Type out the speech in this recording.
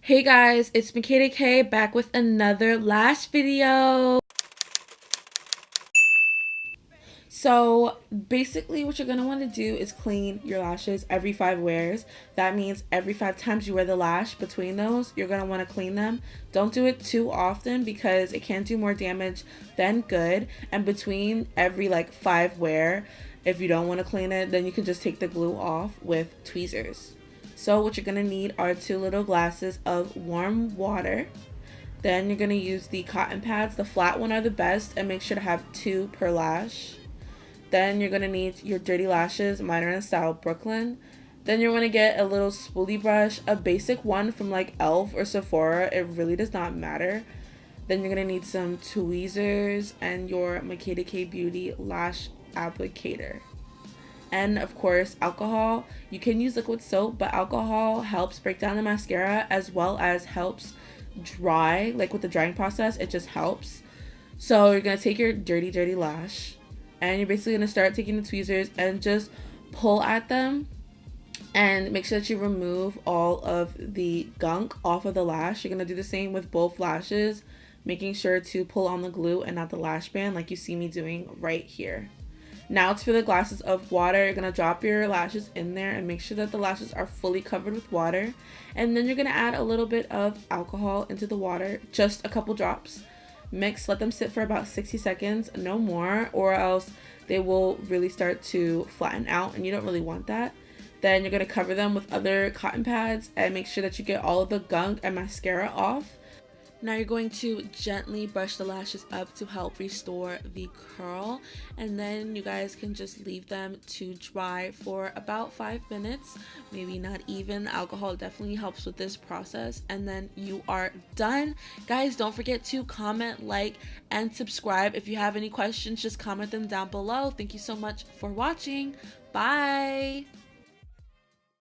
Hey guys, it's Makeda K back with another lash video. So basically what you're going to want to do is clean your lashes every 5 wears. That means every 5 times you wear the lash between those, you're going to want to clean them. Don't do it too often because it can do more damage than good. And between every 5 wear, if you don't want to clean it, then you can just take the glue off with tweezers. So what you're going to need are 2 little glasses of warm water. Then you're going to use the cotton pads. The flat one are the best, and make sure to have 2 per lash. Then you're going to need your dirty lashes. Mine are in the style Brooklyn. Then you're going to get a little spoolie brush, a basic one from like Elf or Sephora. It really does not matter. Then you're going to need some tweezers and your Makeda K Beauty lash applicator. And of course, alcohol. You can use liquid soap, but alcohol helps break down the mascara as well as helps dry, like with the drying process. It just helps. So you're going to take your dirty lash, and you're basically going to start taking the tweezers and just pull at them, and make sure that you remove all of the gunk off of the lash. You're going to do the same with both lashes, making sure to pull on the glue and not the lash band like you see me doing right here. Now it's for the glasses of water. You're going to drop your lashes in there and make sure that the lashes are fully covered with water. And then you're going to add a little bit of alcohol into the water, just a couple drops. Mix, let them sit for about 60 seconds, no more, or else they will really start to flatten out and you don't really want that. Then you're going to cover them with other cotton pads and make sure that you get all of the gunk and mascara off. Now you're going to gently brush the lashes up to help restore the curl, and then you guys can just leave them to dry for about 5 minutes, maybe not even. Alcohol definitely helps with this process, and then you are done. Guys, don't forget to comment, like, and subscribe. If you have any questions, just comment them down below. Thank you so much for watching. Bye!